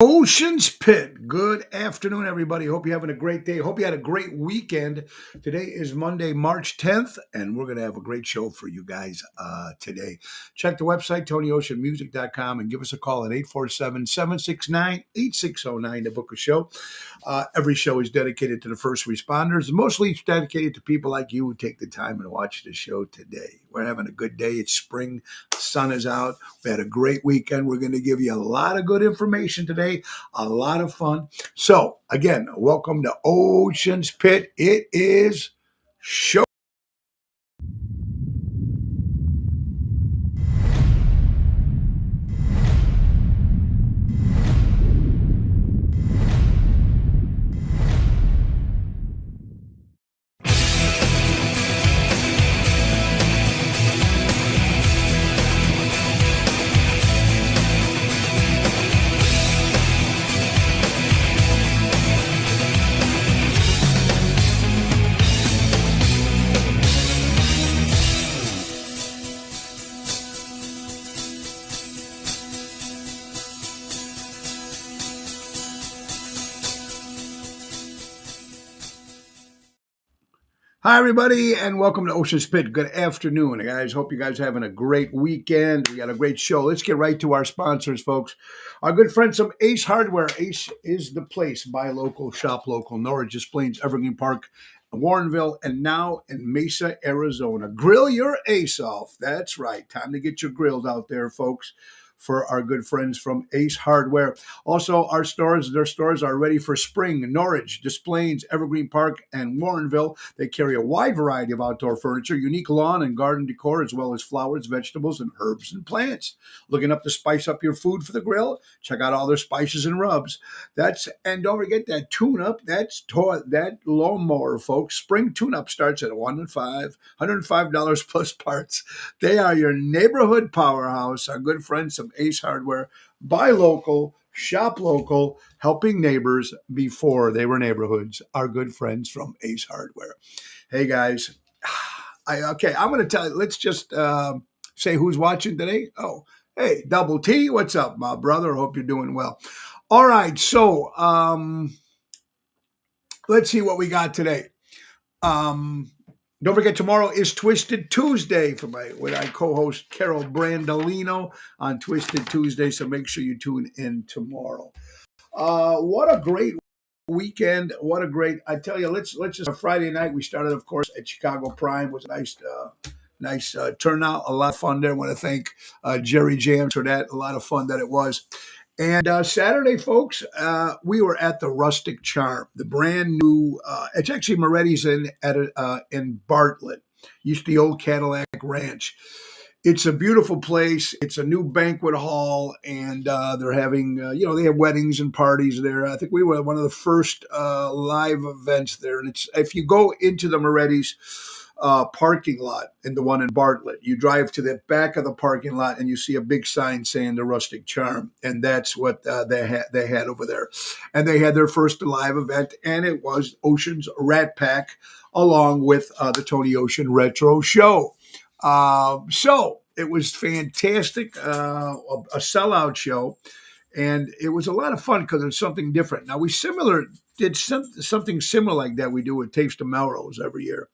Ocean's Pit. Good afternoon, everybody. Hope you're having a great day. Hope you had a great weekend. Today is Monday, March 10th, and we're going to have a great show for you guys today. Check the website, TonyOceanMusic.com, and give us a call at 847-769-8609 to book a show. Every show is dedicated to the first responders, mostly it's dedicated to people like you who take the time and watch the show today. We're having a good day. It's spring. The sun is out. We had a great weekend. We're going to give you a lot of good information today, a lot of fun. So, again, welcome to Ocean's Pit. It is show. Hi, everybody, and welcome to Ocean's Pit. Good afternoon, guys. Hope you guys are having a great weekend. We got a great show. Let's get right to our sponsors, folks. Our good friends from Ace Hardware. Ace is the place. Buy local, shop local. Norridge, Des Plaines, Evergreen Park, Warrenville, and now in Mesa, Arizona. Grill your ace off. That's right. Time to get your grills out there, folks, for our good friends from Ace Hardware. Also, their stores are ready for spring. Norridge, Des Plaines, Evergreen Park, and Warrenville. They carry a wide variety of outdoor furniture, unique lawn and garden decor, as well as flowers, vegetables, and herbs and plants. Looking up to spice up your food for the grill? Check out all their spices and rubs. And don't forget that tune-up. That lawnmower, folks. Spring tune-up starts at $105 plus parts. They are your neighborhood powerhouse. Our good friends from Ace Hardware. Buy local, shop local, helping neighbors before they were neighborhoods. Our good friends from Ace Hardware. Hey, guys. I'm going to tell you, let's just say who's watching today. Oh, hey, Double T, what's up, my brother? Hope you're doing well. All right, so let's see what we got today. Don't forget, tomorrow is Twisted Tuesday with our co-host Carol Brandolino on Twisted Tuesday, so make sure you tune in tomorrow. What a great weekend! I tell you, let's just Friday night we started, of course, at Chicago Prime. It was a nice turnout, a lot of fun there. I want to thank Jerry Jams for that. A lot of fun that it was. And Saturday, folks, we were at the Rustic Charm, the brand new. It's actually Moretti's in Bartlett. Used to be old Cadillac Ranch. It's a beautiful place. It's a new banquet hall, and they're having, they have weddings and parties there. I think we were one of the first live events there. And if you go into the Moretti's parking lot in the one in Bartlett, you drive to the back of the parking lot and you see a big sign saying the Rustic Charm, and that's what they had over there. And they had their first live event, and it was Ocean's Rat Pack along with the Tony Ocean Retro Show. So it was fantastic, a sellout show, and it was a lot of fun because it's something different. Now did something similar like that we do with Taste of Melrose every year.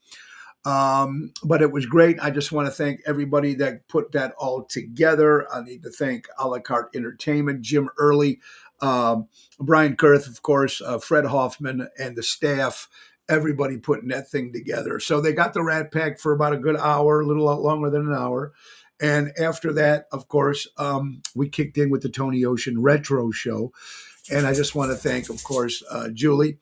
But it was great. I just want to thank everybody that put that all together. I need to thank A La Carte Entertainment, Jim Early, Brian Kurth, of course, Fred Hoffman, and the staff. Everybody putting that thing together. So they got the Rat Pack for about a good hour, a little longer than an hour. And after that, of course, we kicked in with the Tony Ocean Retro Show. And I just want to thank, of course, Julie,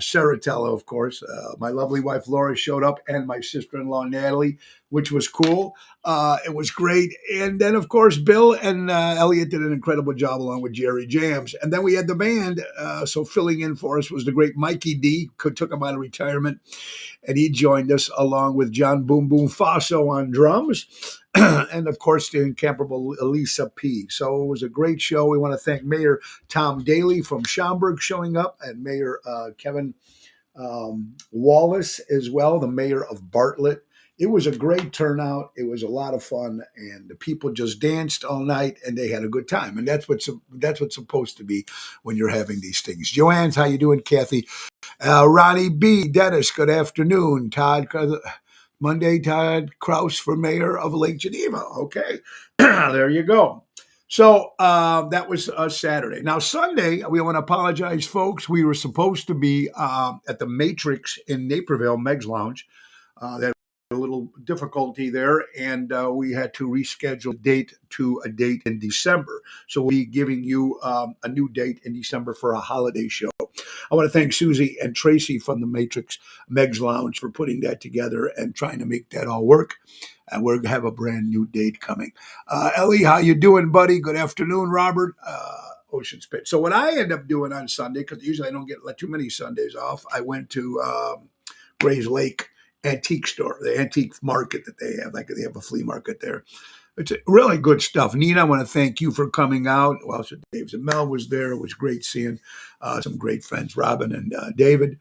Saratello, of course. My lovely wife, Laura, showed up, and my sister-in-law, Natalie, which was cool. It was great. And then, of course, Bill and Elliot did an incredible job along with Jerry Jams. And then we had the band. So filling in for us was the great Mikey D, who took him out of retirement. And he joined us along with John Boom Boom Faso on drums. And, of course, the incomparable Elisa P. So it was a great show. We want to thank Mayor Tom Daly from Schaumburg showing up, and Mayor Kevin Wallace as well, the mayor of Bartlett. it was a great turnout. It was a lot of fun, and the people just danced all night, and they had a good time. And that's what's supposed to be when you're having these things. Joanne's, how you doing, Kathy? Ronnie B. Dennis, good afternoon. Monday, Todd Kraus for mayor of Lake Geneva. Okay, there you go. So that was Saturday. Now Sunday, we want to apologize, folks. We were supposed to be at the Matrix in Naperville, Meg's Lounge. That a little difficulty there, and we had to reschedule a date in December. So we'll be giving you a new date in December for a holiday show. I want to thank Susie and Tracy from the Matrix Meg's Lounge for putting that together and trying to make that all work. And we're going to have a brand new date coming. Ellie, how you doing, buddy? Good afternoon, Robert. Ocean Spit. So what I end up doing on Sunday, because usually I don't get too many Sundays off, I went to Gray's Lake antique store, the antique market that they have. Like they have a flea market there. It's really good stuff. Nina, I want to thank you for coming out. Well, so Dave Mel was there. It was great seeing some great friends, Robin and David.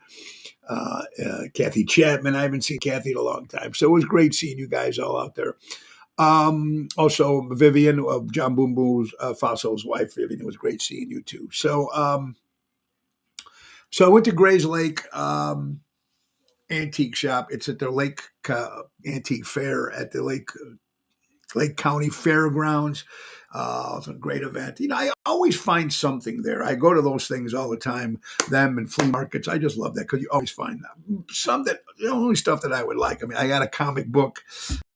Kathy Chapman. I haven't seen Kathy in a long time. So it was great seeing you guys all out there. Also, Vivian, John Boom Boom's Fossil's wife, Vivian. It was great seeing you too. So I went to Gray's Lake antique shop. It's at the Lake Antique Fair at the Lake County Fairgrounds. It's a great event. I always find something there. I go to those things all the time, them and flea markets. I just love that because you always find some that the only stuff that I would like. I mean, I got a comic book,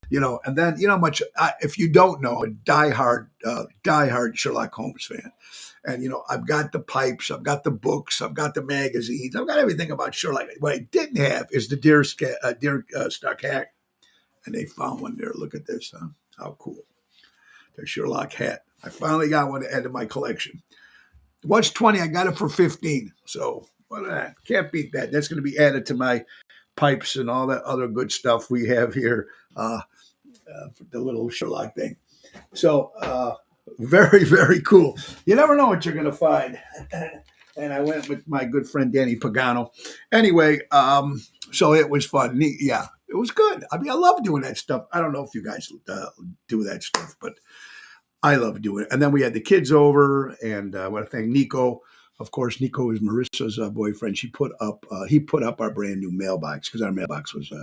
and then much. If you don't know, a diehard Sherlock Holmes fan, and I've got the pipes, I've got the books, I've got the magazines, I've got everything about Sherlock. What I didn't have is the deer stuck hat, and they found one there. Look at this, huh? How cool. The Sherlock hat. I finally got one to add to my collection. It was 20. I got it for 15. So can't beat that. That's going to be added to my pipes and all that other good stuff we have here. The little Sherlock thing. So very, very cool. You never know what you're going to find. And I went with my good friend Danny Pagano. Anyway, so it was fun. Yeah, it was good. I mean, I love doing that stuff. I don't know if you guys do that stuff, but I love doing it. And then we had the kids over, and I want to thank Nico. Of course, Nico is Marissa's boyfriend. He put up our brand new mailbox because our mailbox was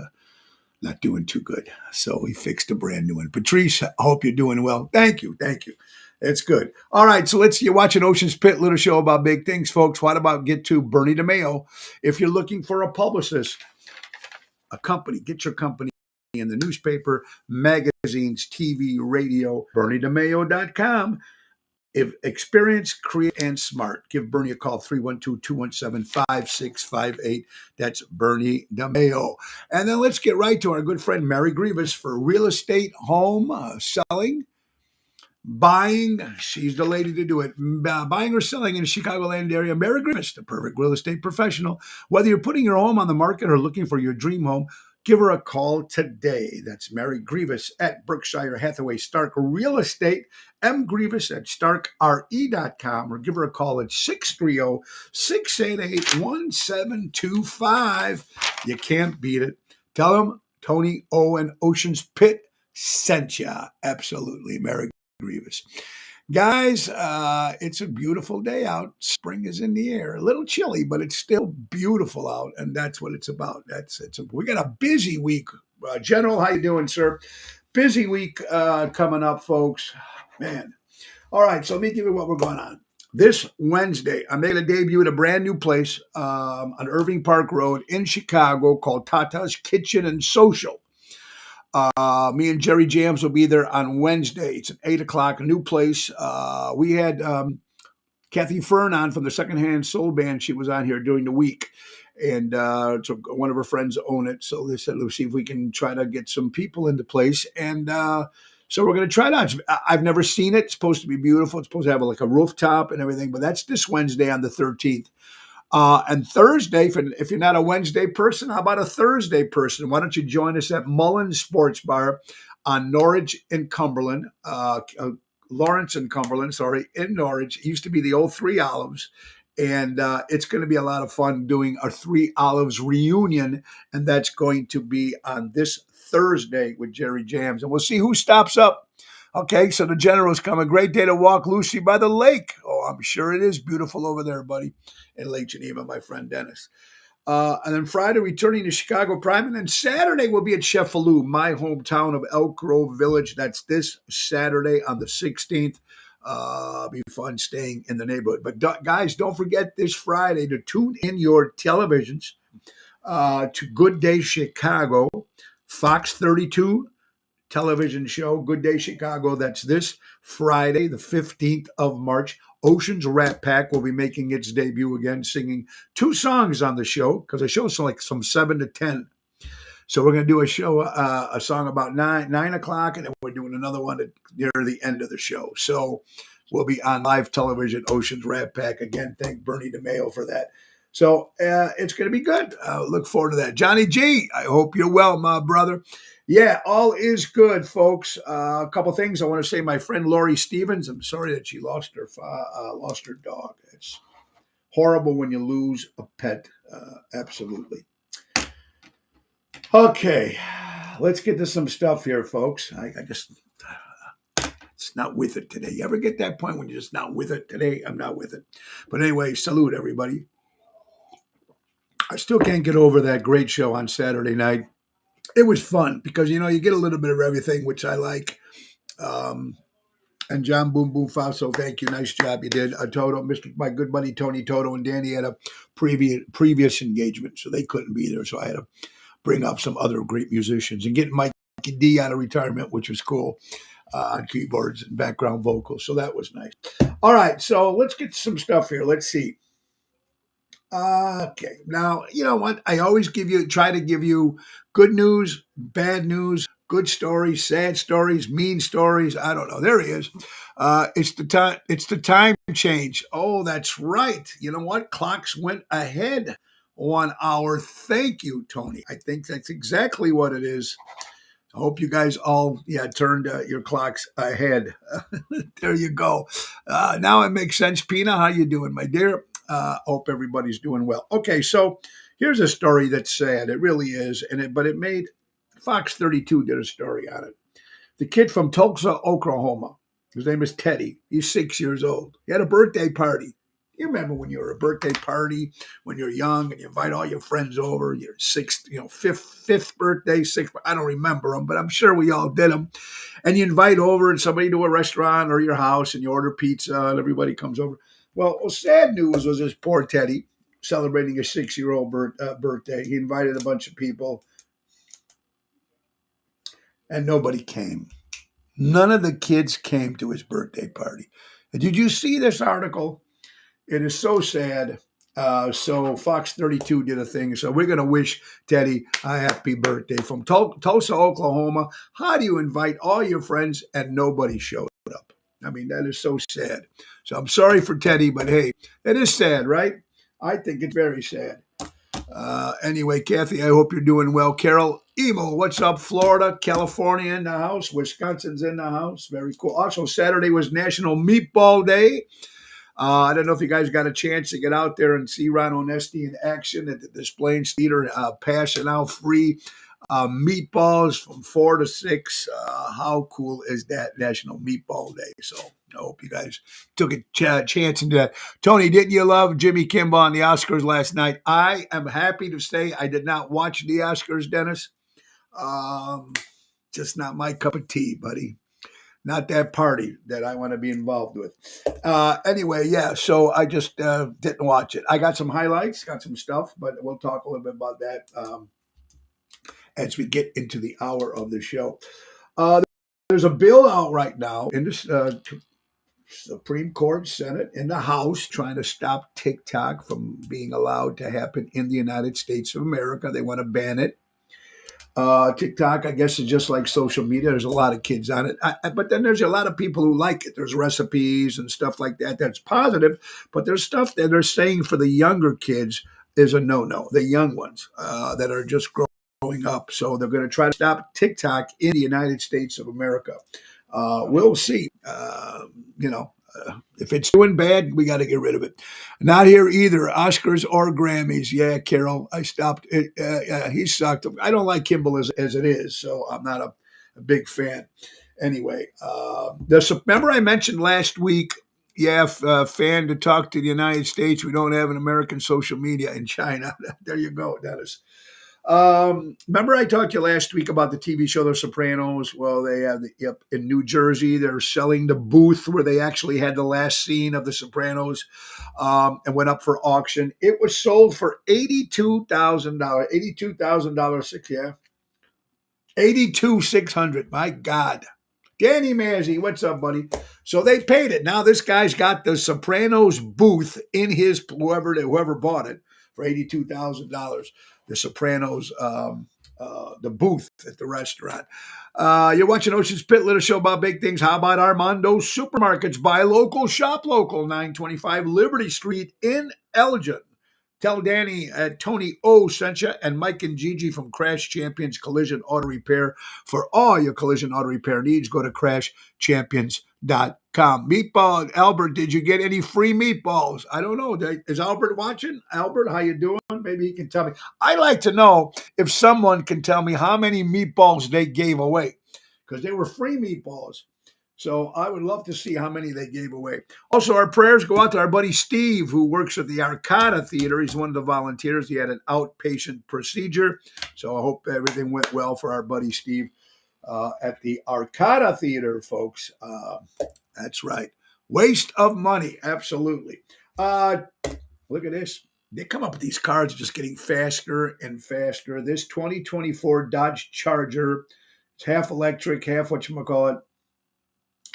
not doing too good. So we fixed a brand new one. Patrice, I hope you're doing well. Thank you. It's good. All right, so you're watching Ocean's Pit, little show about big things, folks. What about get to Bernie DeMayo? If you're looking for a publicist, a company, get your company in the newspaper, magazines, TV, radio, BernieDeMayo.com. If experience, create, and smart, give Bernie a call, 312-217-5658. That's Bernie DeMayo. And then let's get right to our good friend, Mary Grievous, for real estate, home, selling, buying. She's the lady to do it. Buying or selling in the Chicagoland area. Mary Grievous, the perfect real estate professional. Whether you're putting your home on the market or looking for your dream home, give her a call today. That's Mary Grievous at Berkshire Hathaway Stark Real Estate. M. Grievous at starkre.com, or give her a call at 630-688-1725. You can't beat it. Tell them Tony Owen Ocean's Pit sent ya. Absolutely, Mary Grievous. Guys, it's a beautiful day out. Spring is in the air. A little chilly, but it's still beautiful out, and that's what it's about. We got a busy week. General, how you doing, sir? Busy week coming up, folks. Man. All right, so let me give you what we're going on. This Wednesday, I'm making a debut at a brand new place on Irving Park Road in Chicago called Tata's Kitchen and Social. Me and Jerry Jams will be there on Wednesday. It's at 8 o'clock, a new place. We had Kathy Fern on from the Secondhand Soul Band. She was on here during the week. And so one of her friends own it. So they said, let's see if we can try to get some people into place. And so we're going to try it out. I've never seen it. It's supposed to be beautiful. It's supposed to have like a rooftop and everything. But that's this Wednesday on the 13th. And Thursday, if you're not a Wednesday person, how about a Thursday person? Why don't you join us at Mullen Sports Bar on Norridge in Cumberland, Lawrence and Cumberland, in Norridge. It used to be the old Three Olives. And it's going to be a lot of fun doing our Three Olives reunion, and that's going to be on this Thursday with Jerry Jams, and we'll see who stops up. Okay, so the general's come. A great day to walk Lucy by the lake. Oh, I'm sure it is beautiful over there, buddy, in Lake Geneva, my friend Dennis. And then Friday, returning to Chicago Prime. And then Saturday, we'll be at Sheffield, my hometown of Elk Grove Village. That's this Saturday on the 16th. Be fun staying in the neighborhood. But guys, don't forget this Friday to tune in your televisions to Good Day Chicago, Fox 32 television show, Good Day Chicago. That's this Friday, the 15th of March. Ocean's Rat Pack will be making its debut again, singing 2 songs on the show, because the show's like some 7 to 10. So we're going to do a song about 9 o'clock, and then we're doing another one near the end of the show. So we'll be on live television, Ocean's Rat Pack. Again, thank Bernie DeMayo for that. So it's going to be good. Look forward to that. Johnny G, I hope you're well, my brother. Yeah, all is good, folks. A couple things I want to say. My friend Lori Stevens, I'm sorry that she lost her dog. It's horrible when you lose a pet. Absolutely. Okay, let's get to some stuff here, folks. I just, it's not with it today. You ever get that point when you're just not with it today? I'm not with it. But anyway, salute everybody. I still can't get over that great show on Saturday night. It was fun because, you get a little bit of everything, which I like. And John Boom Boom Faso, thank you. Nice job you did. Toto, my good buddy Tony Toto and Danny had a previous engagement, so they couldn't be there. So I had to bring up some other great musicians and get Mike D out of retirement, which was cool, on keyboards and background vocals. So that was nice. All right, so let's get some stuff here. Let's see. Okay, now you know what? I always try to give you good news, bad news, good stories, sad stories, mean stories. I don't know. There he is. It's the time. It's the time change. Oh, that's right. You know what? Clocks went ahead 1 hour. Thank you, Tony. I think that's exactly what it is. I hope you guys all turned your clocks ahead. There you go. Now it makes sense. Pina, how you doing, my dear? Hope everybody's doing well. Okay, so here's a story that's sad. It really is, but it made Fox 32 did a story on it. The kid from Tulsa, Oklahoma. His name is Teddy. He's 6 years old. He had a birthday party. You remember when you were at a birthday party when you're young and you invite all your friends over, your fifth birthday, sixth, I don't remember them, but I'm sure we all did them. And you invite over and somebody to a restaurant or your house and you order pizza and everybody comes over. Well, sad news was this poor Teddy celebrating his 6-year-old birthday. He invited a bunch of people and nobody came. None of the kids came to his birthday party. And did you see this article? It is so sad. So Fox 32 did a thing. So we're going to wish Teddy a happy birthday from Tulsa, Oklahoma. How do you invite all your friends and nobody showed up? I mean, that is so sad. So I'm sorry for Teddy, but hey, it is sad, right? I think it's very sad. Anyway, Kathy, I hope you're doing well. Carol Emo, what's up? Florida, California in the house. Wisconsin's in the house. Very cool. Also, Saturday was National Meatball Day. I don't know if you guys got a chance to get out there and see Ron Onesti in action at the Displays Theater, passing out free meatballs from 4 to 6. How cool is that, National Meatball Day? So I hope you guys took a chance into that. Tony, didn't you love Jimmy Kimmel on the Oscars last night? I am happy to say I did not watch the Oscars, Dennis. Just not my cup of tea, buddy. Not that party that I want to be involved with. Anyway, yeah, so I just didn't watch it. I got some highlights, got some stuff, but we'll talk a little bit about that as we get into the hour of the show. There's a bill out right now in the Supreme Court, Senate, in the House trying to stop TikTok from being allowed to happen in the United States of America. They want to ban it. TikTok, I guess, is just like social media. There's a lot of kids on it. But then there's a lot of people who like it. There's recipes and stuff like that. That's positive. But there's stuff that they're saying for the younger kids is a no-no. The young ones that are just growing up. So they're going to try to stop TikTok in the United States of America. We'll see. If it's doing bad, we got to get rid of it. Not here either. Oscars or Grammys. Yeah, Carol, I stopped. He sucked. I don't like Kimball as it is, so I'm not a big fan. Anyway, remember I mentioned last week, yeah, fan to talk to the United States. We don't have an American social media in China. There you go, Dennis. Remember I talked to you last week about the TV show The Sopranos? Well, they have in New Jersey. They're selling the booth where they actually had the last scene of The Sopranos, and went up for auction. It was sold for $82,000. $82,000. Yeah, 82,600. My God. Danny Mazzy, what's up, buddy? So they paid it. Now this guy's got the Sopranos booth in his whoever bought it for $82,000. The Sopranos, the booth at the restaurant. You're watching Ocean's Pit, little show about big things. How about Armando's Supermarkets? Buy local, shop local. 925 Liberty Street in Elgin. Tell Danny Tony O sent you, and Mike and Gigi from Crash Champions Collision Auto Repair. For all your collision auto repair needs, go to crashchampions.com. Meatball, Albert, did you get any free meatballs? I don't know. Is Albert watching? Albert, how you doing? Maybe he can tell me. I'd like to know if someone can tell me how many meatballs they gave away, because they were free meatballs. So I would love to see how many they gave away. Also, our prayers go out to our buddy Steve, who works at the Arcada Theater. He's one of the volunteers. He had an outpatient procedure. So I hope everything went well for our buddy Steve at the Arcada Theater, folks. That's right. Waste of money. Absolutely. Look at this. They come up with these cars just getting faster and faster. This 2024 Dodge Charger, it's half electric, half whatchamacallit.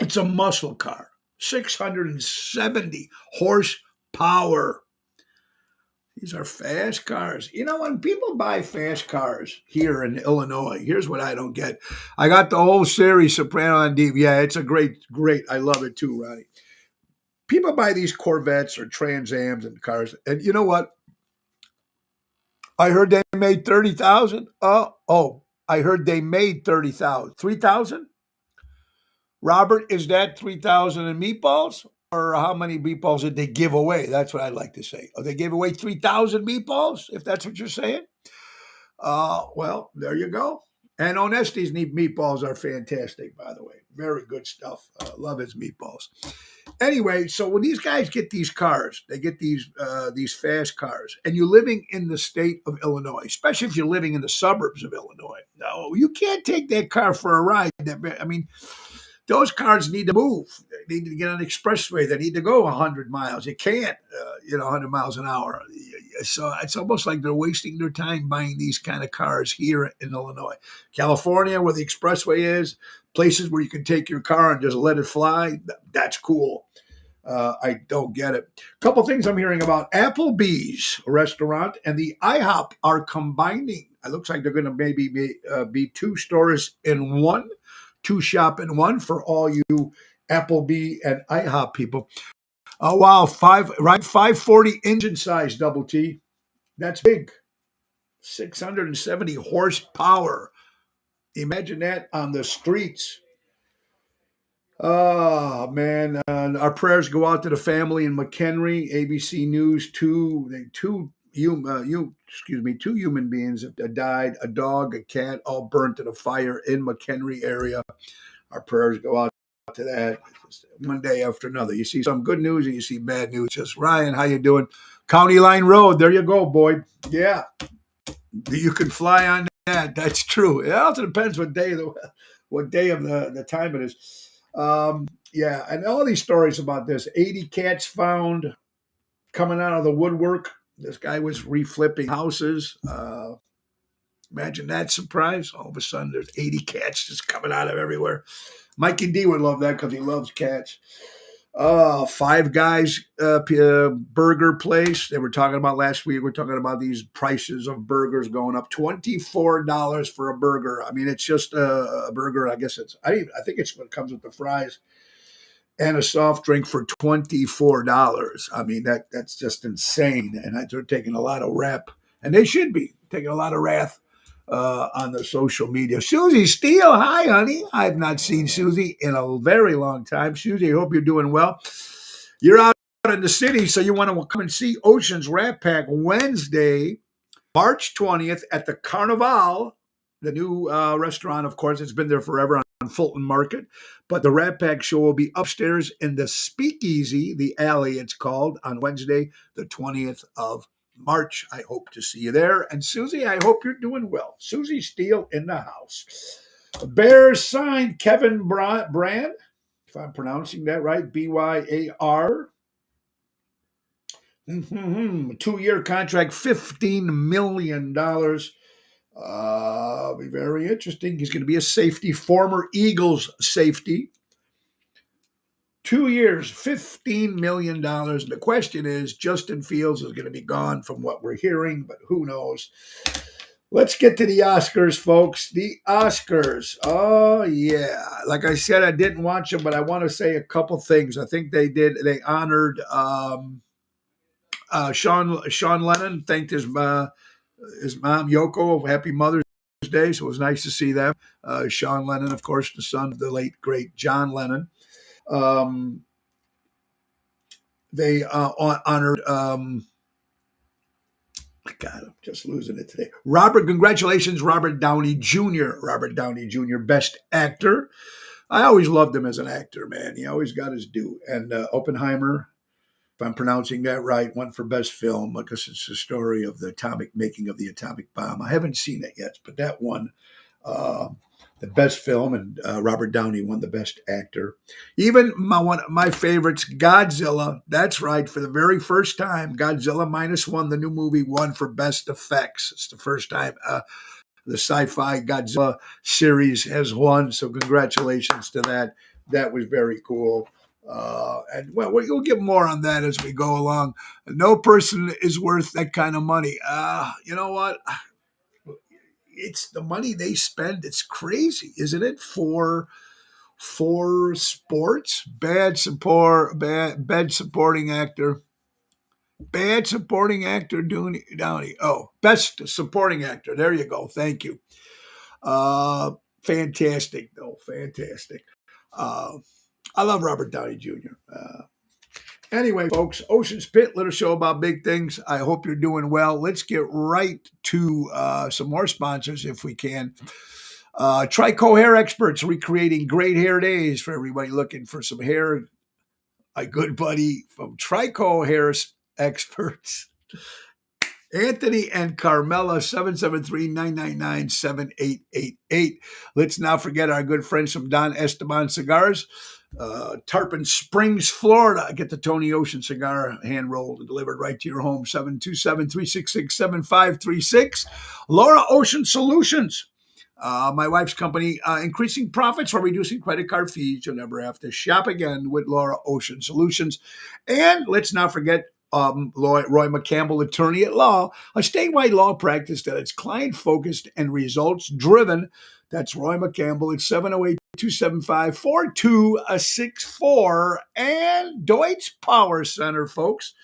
It's a muscle car, 670 horsepower. These are fast cars. You know, when people buy fast cars here in Illinois, here's what I don't get. I got the whole series, Soprano on DVD. Yeah, it's a great. I love it too, Ronnie. People buy these Corvettes or Trans Ams and cars, and you know what? I heard they made 30,000. I heard they made 30,000. 3,000? Robert, is that 3,000 in meatballs? Or how many meatballs did they give away? That's what I'd like to say. Oh, they gave away 3,000 meatballs, if that's what you're saying? Well, there you go. And Onesti's meatballs are fantastic, by the way. Very good stuff. Love his meatballs. Anyway, so when these guys get these cars, they get these fast cars, and you're living in the state of Illinois, especially if you're living in the suburbs of Illinois. No, you can't take that car for a ride. I mean, those cars need to move. They need to get on the expressway. They need to go 100 miles. You can't, 100 miles an hour. So it's almost like they're wasting their time buying these kind of cars here in Illinois. California, where the expressway is, places where you can take your car and just let it fly, that's cool. I don't get it. A couple things I'm hearing about. Applebee's restaurant and the IHOP are combining. It looks like they're going to maybe be two stores in one. Two shop in one for all you Applebee and IHOP people. Oh wow, 540 engine size double T. That's big. 670 horsepower. Imagine that on the streets. Oh man, our prayers go out to the family in McHenry. ABC News, two human beings have died, a dog, a cat, all burnt in a fire in McHenry area. Our prayers go out to that. One day after another. You see some good news and you see bad news. Just Ryan, how you doing? County Line Road. There you go, Boyd. Yeah. You can fly on that. That's true. It also depends what day of the time it is. Yeah, and all these stories about this. 80 cats found coming out of the woodwork. This guy was reflipping houses. Imagine that surprise. All of a sudden, there's 80 cats just coming out of everywhere. Mikey D would love that because he loves cats. Five Guys burger place. They were talking about last week. We're talking about these prices of burgers going up. $24 for a burger. I mean, it's just a burger. I guess I think it's what comes with the fries and a soft drink for $24. I mean, that's just insane. And they're taking a lot of rap, and they should be taking a lot of wrath on the social media. Susie Steele, hi, honey. I've not seen Susie in a very long time. Susie, I hope you're doing well. You're out in the city, so you want to come and see Ocean's Rat Pack Wednesday, March 20th at the Carnival, the new restaurant, of course. It's been there forever on Fulton Market. But the Rat Pack show will be upstairs in the Speakeasy, the alley it's called, on Wednesday, the 20th of March. I hope to see you there. And Susie, I hope you're doing well. Susie Steele in the house. Bears signed Kevin Brand, if I'm pronouncing that right, Byar. 2-year contract, $15 million. Be very interesting. He's going to be a safety, former Eagles safety. 2 years, $15 million. The question is, Justin Fields is going to be gone from what we're hearing, but who knows? Let's get to the Oscars, folks. The Oscars. Oh, yeah. Like I said, I didn't watch them, but I want to say a couple things. I think they honored Sean Lennon, thanked his mom, Yoko, Happy Mother's Day. So it was nice to see them. Sean Lennon, of course, the son of the late, great John Lennon. They honored, God, I'm just losing it today. Congratulations, Robert Downey Jr. Robert Downey Jr., Best Actor. I always loved him as an actor, man. He always got his due. And Oppenheimer, if I'm pronouncing that right, won for Best Film because it's the story of the making of the atomic bomb. I haven't seen it yet, but that won the Best Film, and Robert Downey won the Best Actor. Even one of my favorites, Godzilla. That's right, for the very first time, Godzilla -1, the new movie, won for Best Effects. It's the first time the sci-fi Godzilla series has won, so congratulations to that. That was very cool. And well, we'll get more on that as we go along. No person is worth that kind of money. You know what? It's the money they spend. It's crazy, isn't it? For sports, bad supporting actor. Bad supporting actor, Downey. Oh, best supporting actor. There you go. Thank you. Fantastic, though. Fantastic. I love Robert Downey Jr. Anyway, folks, Ocean's Pit, little show about big things. I hope you're doing well. Let's get right to some more sponsors if we can. Trico Hair Experts, recreating great hair days for everybody looking for some hair. A good buddy from Trico Hair Experts, Anthony and Carmela, 773-999-7888. Let's not forget our good friends from Don Esteban Cigars. Tarpon Springs, Florida. Get the Tony Ocean cigar hand rolled and delivered right to your home. 727-366-7536. Laura Ocean Solutions. My wife's company, increasing profits while reducing credit card fees. You'll never have to shop again with Laura Ocean Solutions. And let's not forget Roy McCampbell, attorney at law, a statewide law practice that is client-focused and results-driven. That's Roy McCampbell at 708-275-4264. And Deutz Power Center, folks.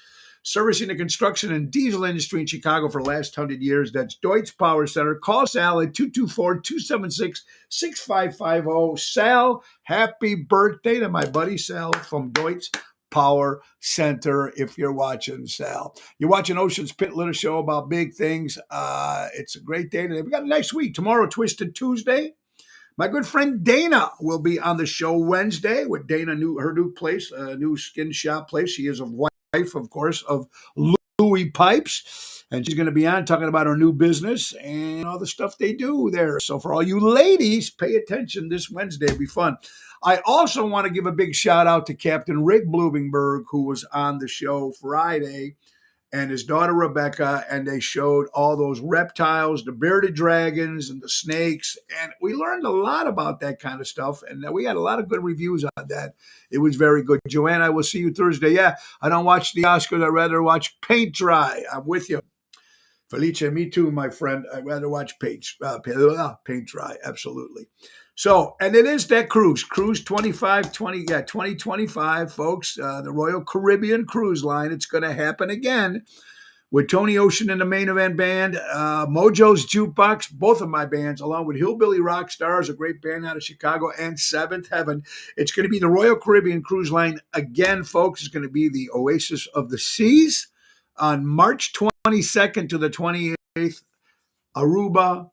Servicing the construction and diesel industry in Chicago for the last 100 years. That's Deutz Power Center. Call Sal at 224-276-6550. Sal, happy birthday to my buddy Sal from Deutz Power Center. If you're watching, Sal, you're watching Ocean's Pit, little show about big things. It's a great day today. We got a nice week. Tomorrow, Twisted Tuesday. My good friend Dana will be on the show Wednesday with Dana, her new place, a new skin shop place. She is a wife, of course, of Louis Pipes, and she's going to be on talking about her new business and all the stuff they do there. So for all you ladies, pay attention this Wednesday. It'll be fun. I also want to give a big shout out to Captain Rick Blumenberg, who was on the show Friday, and his daughter Rebecca, and they showed all those reptiles, the bearded dragons and the snakes, and we learned a lot about that kind of stuff, and we had a lot of good reviews on that. It was very good. Joanne, I will see you Thursday. Yeah, I don't watch the Oscars. I'd rather watch paint dry. I'm with you. Felicia, me too, my friend. I'd rather watch paint dry. Absolutely. So, and it is that cruise 2025, folks, the Royal Caribbean Cruise Line. It's going to happen again. with Tony Ocean in the main event band, Mojo's Jukebox, both of my bands, along with Hillbilly Rock Stars, a great band out of Chicago, and Seventh Heaven. It's going to be the Royal Caribbean Cruise Line again, folks. It's going to be the Oasis of the Seas on March 22nd to the 28th, Aruba,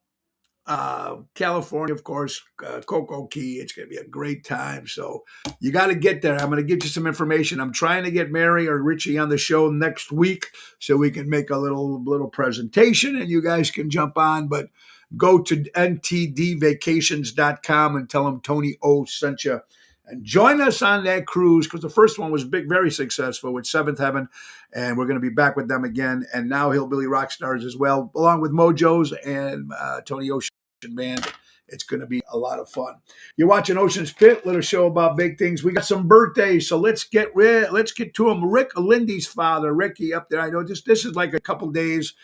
California, of course, Coco Key. It's going to be a great time. So you got to get there. I'm going to get you some information. I'm trying to get Mary or Richie on the show next week so we can make a little presentation and you guys can jump on. But go to ntdvacations.com and tell them Tony O sent you. And join us on that cruise because the first one was big, very successful with Seventh Heaven. And we're going to be back with them again. And now Hillbilly Rock Stars as well, along with Mojo's and Tony Ocean Band. It's going to be a lot of fun. You're watching Ocean's Pit, little show about big things. We got some birthdays, so let's get to them. Rick Lindy's father, Ricky, up there. I know this is like a couple days.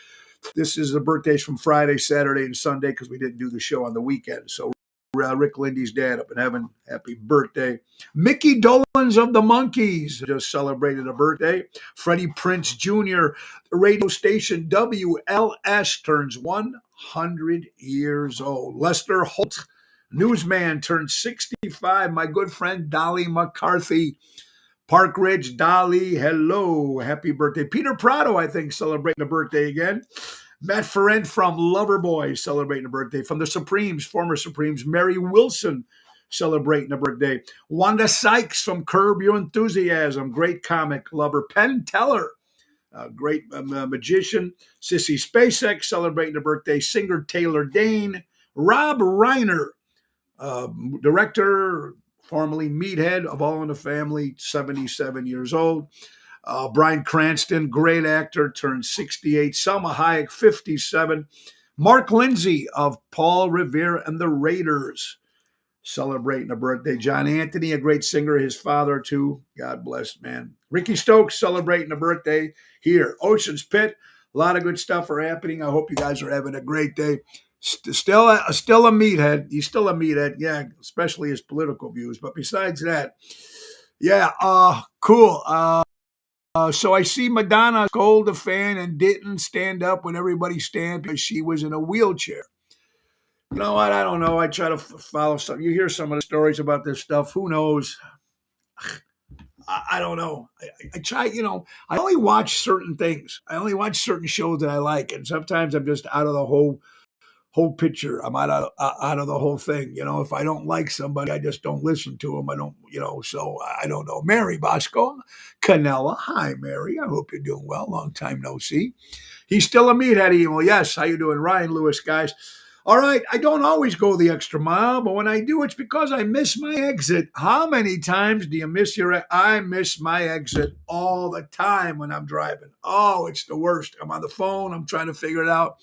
This is the birthdays from Friday, Saturday, and Sunday because we didn't do the show on the weekend. So Rick Lindy's dad up in heaven, happy birthday. Mickey Dolenz of the Monkees just celebrated a birthday. Freddie Prinze Jr., the radio station WLS, turns 100 years old. Lester Holt, newsman, turned 65. My good friend Dolly McCarthy. Park Ridge, Dolly, hello, happy birthday. Peter Prado, I think, celebrating a birthday again. Matt Ferrand from Loverboy celebrating a birthday. From the Supremes, former Supremes, Mary Wilson celebrating a birthday. Wanda Sykes from Curb Your Enthusiasm, great comic lover. Penn Teller, a great magician. Sissy Spacek celebrating a birthday. Singer Taylor Dane. Rob Reiner, director, formerly Meathead of All in the Family, 77 years old. Bryan Cranston, great actor, turned 68. Salma Hayek, 57. Mark Lindsay of Paul Revere and the Raiders celebrating a birthday. John Anthony, a great singer, his father too. God bless, man. Ricky Stokes celebrating a birthday here. Ocean's Pit, a lot of good stuff are happening. I hope you guys are having a great day. Still a meathead. He's still a meathead, yeah, especially his political views. But besides that, yeah, cool. So I see Madonna scold a fan and didn't stand up when everybody stand because she was in a wheelchair. You know what? I don't know. I try to follow some. You hear some of the stories about this stuff. Who knows? I don't know. I try, I only watch certain things. I only watch certain shows that I like. And sometimes I'm just out of the whole picture. I'm out of the whole thing. If I don't like somebody, I just don't listen to them. I don't, so I don't know. Mary Bosco, Canella. Hi, Mary. I hope you're doing well. Long time no see. He's still a meathead email. Yes. How you doing? Ryan Lewis, guys. All right. I don't always go the extra mile, but when I do, it's because I miss my exit. How many times do you miss I miss my exit all the time when I'm driving. Oh, it's the worst. I'm on the phone. I'm trying to figure it out.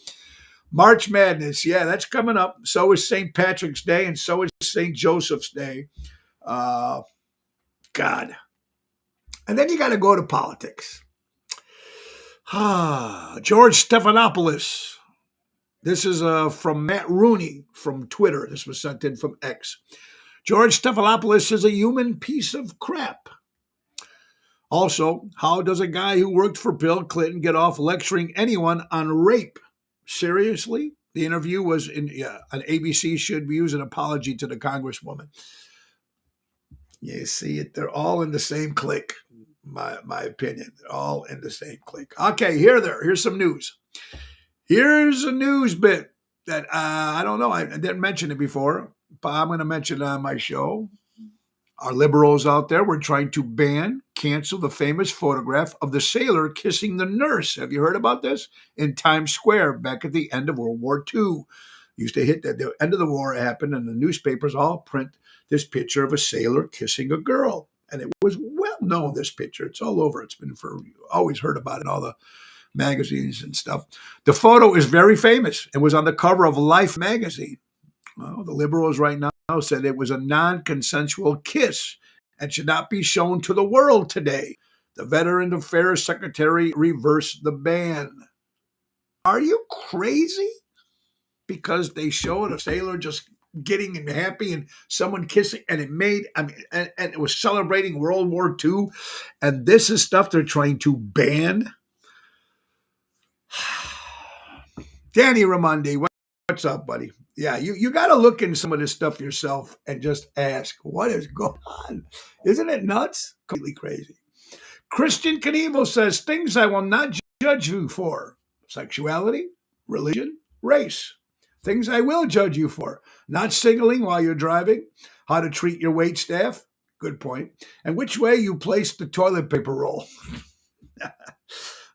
March Madness, yeah, that's coming up. So is St. Patrick's Day, and so is St. Joseph's Day. God. And then you got to go to politics. George Stephanopoulos. This is from Matt Rooney from Twitter. This was sent in from X. George Stephanopoulos is a human piece of crap. Also, how does a guy who worked for Bill Clinton get off lecturing anyone on rape? Seriously? The interview was an ABC should use an apology to the Congresswoman. You see it, they're all in the same clique, my opinion. They're all in the same clique. Okay, here's some news. Here's a news bit that I don't know. I didn't mention it before, but I'm going to mention it on my show. Our liberals out there were trying to cancel the famous photograph of the sailor kissing the nurse. Have you heard about this? In Times Square back at the end of World War II. Used to hit that the end of the war happened and the newspapers all print this picture of a sailor kissing a girl. And it was well known, this picture. It's all over. It's been always heard about it in all the magazines and stuff. The photo is very famous. It was on the cover of Life magazine. Well, the liberals right now said it was a non-consensual kiss and should not be shown to the world today. The Veteran Affairs Secretary reversed the ban. Are you crazy? Because they showed a sailor just getting happy and someone kissing, and and it was celebrating World War II, and this is stuff they're trying to ban. Danny Ramondi, what's up, buddy? Yeah, you got to look into some of this stuff yourself and just ask, what is going on? Isn't it nuts? Completely crazy. Christian Knievel says, things I will not judge you for: sexuality, religion, race. Things I will judge you for: not signaling while you're driving, how to treat your wait staff, good point, and which way you place the toilet paper roll.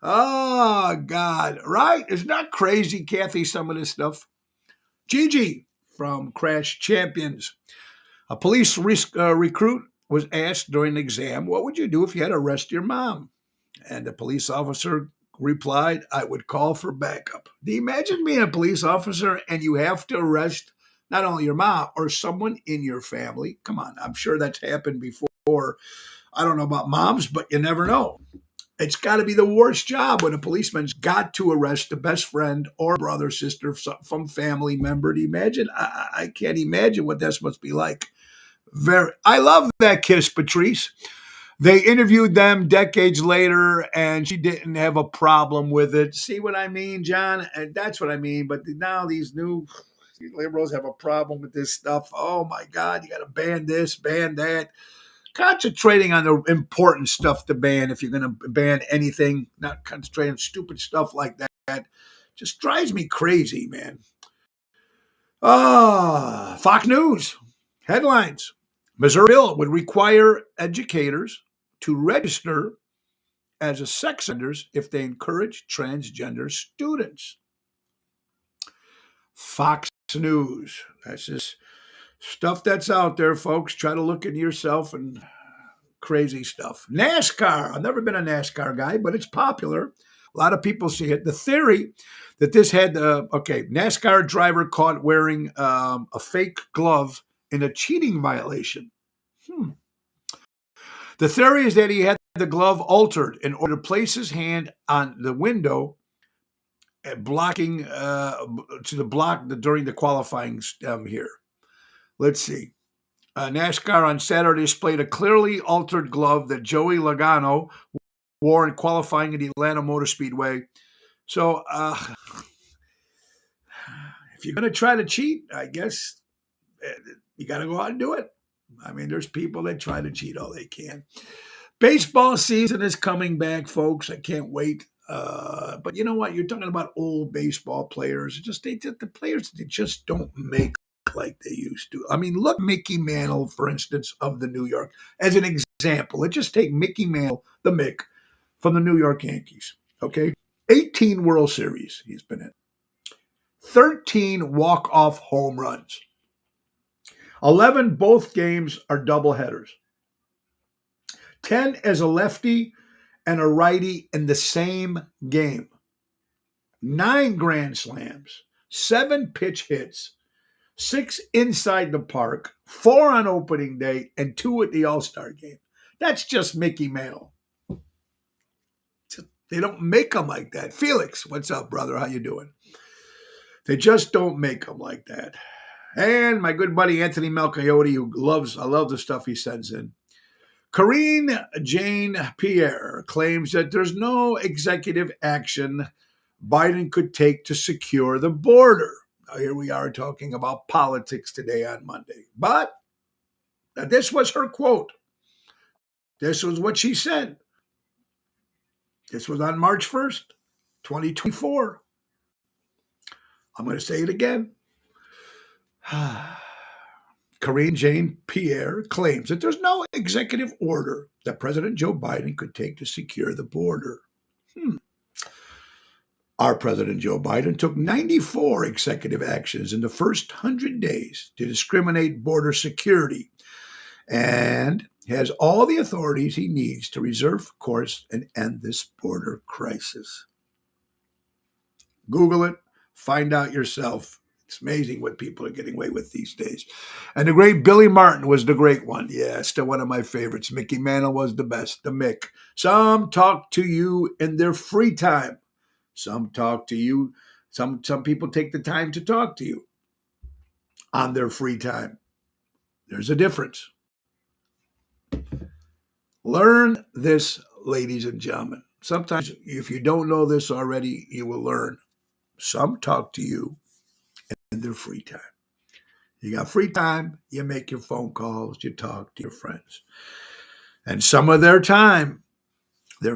Oh, God, right? Isn't that crazy, Kathy, some of this stuff? Gigi from Crash Champions. A police recruit was asked during an exam, what would you do if you had to arrest your mom? And the police officer replied, I would call for backup. Do you imagine being a police officer and you have to arrest not only your mom or someone in your family? Come on, I'm sure that's happened before. I don't know about moms, but you never know. It's got to be the worst job when a policeman's got to arrest a best friend or brother, sister, from family member. Do you imagine? I can't imagine what this must be like. I love that kiss, Patrice. They interviewed them decades later, and she didn't have a problem with it. See what I mean, John? And that's what I mean. But now these new liberals have a problem with this stuff. Oh, my God, you got to ban this, ban that. Concentrating on the important stuff to ban if you're going to ban anything, not concentrating on stupid stuff like that. Just drives me crazy, man. Fox News headlines. Missouri bill would require educators to register as a sex offenders if they encourage transgender students. Fox News. That's just stuff that's out there, folks. Try to look into yourself and crazy stuff. NASCAR. I've never been a NASCAR guy, but it's popular. A lot of people see it. The theory that this had, NASCAR driver caught wearing a fake glove in a cheating violation. The theory is that he had the glove altered in order to place his hand on the window, blocking during the qualifying here. Let's see. NASCAR on Saturday displayed a clearly altered glove that Joey Logano wore in qualifying at the Atlanta Motor Speedway. So, if you're going to try to cheat, I guess you got to go out and do it. I mean, there's people that try to cheat all they can. Baseball season is coming back, folks. I can't wait. But you know what? You're talking about old baseball players. The players, they just don't make like they used to. I mean, look, Mickey Mantle, for instance, of the New York, as an example. Let's just take Mickey Mantle, the Mick, from the New York Yankees. Okay, 18 World Series he's been in, 13 walk-off home runs, 11 both games are doubleheaders, 10 as a lefty and a righty in the same game, 9 grand slams, 7 pitch hits, 6 inside the park, 4 on opening day, and 2 at the All-Star game. That's just Mickey Mantle. They don't make them like that. Felix, what's up, brother? How you doing? They just don't make them like that. And my good buddy Anthony Melchiotti, I love the stuff he sends in. Karine Jean-Pierre claims that there's no executive action Biden could take to secure the border. Now, here we are talking about politics today on Monday. But this was her quote. This was what she said. This was on March 1st, 2024. I'm going to say it again. Karine Jean-Pierre claims that there's no executive order that President Joe Biden could take to secure the border. Our President Joe Biden took 94 executive actions in the first 100 days to discriminate border security and has all the authorities he needs to reserve course and end this border crisis. Google it, find out yourself. It's amazing what people are getting away with these days. And the great Billy Martin was the great one. Yeah, still one of my favorites. Mickey Mantle was the best, the Mick. Some talk to you in their free time. Some talk to you. Some people take the time to talk to you on their free time. There's a difference. Learn this, ladies and gentlemen. Sometimes if you don't know this already, you will learn. Some talk to you in their free time. You got free time, you make your phone calls, you talk to your friends. And some of their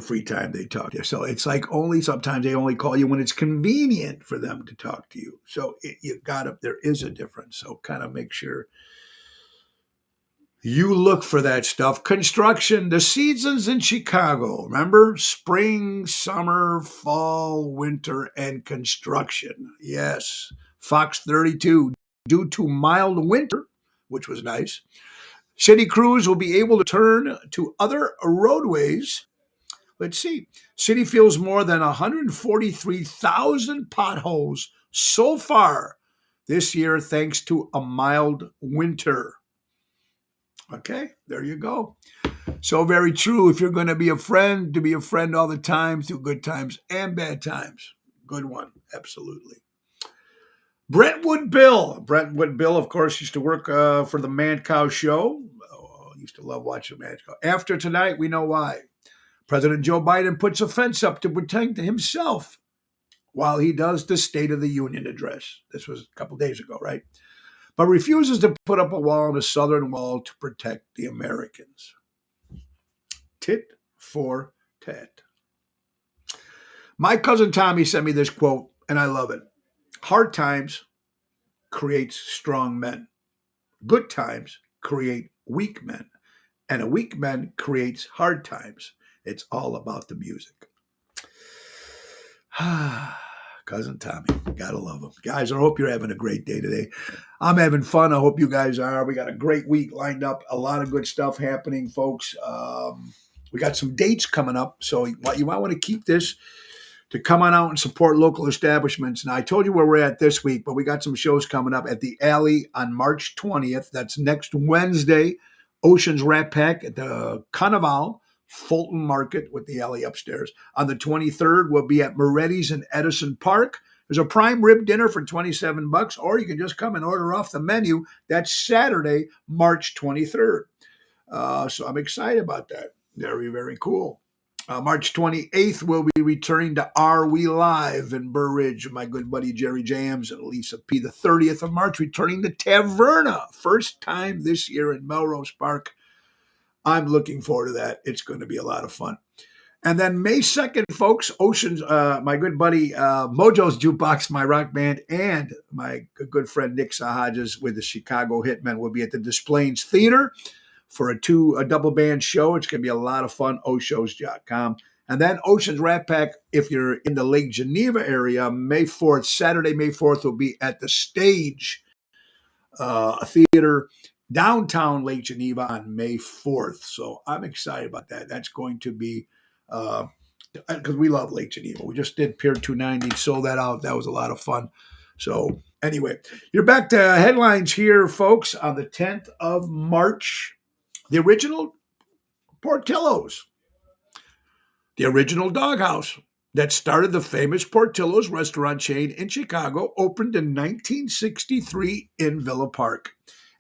free time, they talk to you. So it's like sometimes they only call you when it's convenient for them to talk to you. So there is a difference. So kind of make sure you look for that stuff. Construction, the seasons in Chicago. Remember? Spring, summer, fall, winter, and construction. Yes. Fox 32. Due to mild winter, which was nice, city crews will be able to turn to other roadways. Let's see. City fills more than 143,000 potholes so far this year thanks to a mild winter. Okay, there you go. So very true. If you're going to be a friend, to be a friend all the time through good times and bad times. Good one. Absolutely. Brentwood Bill. Brentwood Bill, of course, used to work for the Mad Cow Show. Oh, used to love watching the Mad Cow. After tonight, we know why. President Joe Biden puts a fence up to protect himself while he does the State of the Union address. This was a couple days ago, right? But refuses to put up a wall on the southern wall to protect the Americans. Tit for tat. My cousin Tommy sent me this quote, and I love it. Hard times creates strong men. Good times create weak men. And a weak man creates hard times. It's all about the music. Cousin Tommy, gotta love him. Guys, I hope you're having a great day today. I'm having fun. I hope you guys are. We got a great week lined up. A lot of good stuff happening, folks. We got some dates coming up. So you might want to keep this to come on out and support local establishments. Now, I told you where we're at this week, but we got some shows coming up at the Alley on March 20th. That's next Wednesday. Ocean's Rat Pack at the Carnival, Fulton Market with the Alley upstairs. On the 23rd, we'll be at Moretti's in Edison Park. There's a prime rib dinner for $27, or you can just come and order off the menu. That's Saturday, March 23rd. So I'm excited about that. Very, very cool. March 28th, we'll be returning to Are We Live in Burr Ridge with my good buddy Jerry Jams and Lisa P. The 30th of March, returning to Taverna. First time this year in Melrose Park. I'm looking forward to that. It's going to be a lot of fun. And then May 2nd, folks, Oceans, my good buddy Mojo's Jukebox, my rock band, and my good friend Nick Sahajas with the Chicago Hitmen will be at the Des Plaines Theater for a double band show. It's going to be a lot of fun, oshows.com. And then Ocean's Rat Pack, if you're in the Lake Geneva area, Saturday, May 4th, will be at the Stage Theater, downtown Lake Geneva on May 4th. So I'm excited about that. That's going to be, because we love Lake Geneva. We just did Pier 290, sold that out. That was a lot of fun. So anyway, you're back to headlines here, folks, on the 10th of March. The original Portillo's, the original doghouse that started the famous Portillo's restaurant chain in Chicago, opened in 1963 in Villa Park.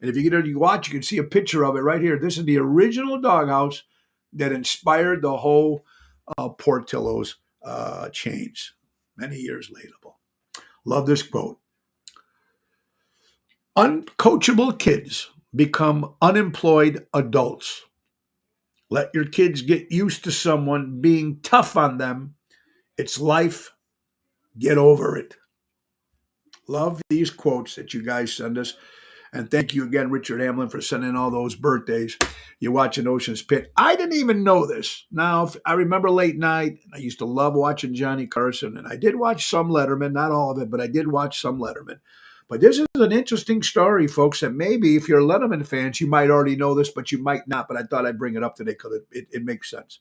And if you get there, you watch, you can see a picture of it right here. This is the original doghouse that inspired the whole Portillo's chains many years later. Love this quote. Uncoachable kids become unemployed adults. Let your kids get used to someone being tough on them. It's life. Get over it. Love these quotes that you guys send us. And thank you again, Richard Hamlin, for sending all those birthdays. You're watching Ocean's Pit. I didn't even know this. Now, I remember late night. I used to love watching Johnny Carson. And I did watch some Letterman, not all of it, but I did watch some Letterman. But this is an interesting story, folks, that maybe if you're Letterman fans, you might already know this, but you might not. But I thought I'd bring it up today because it makes sense.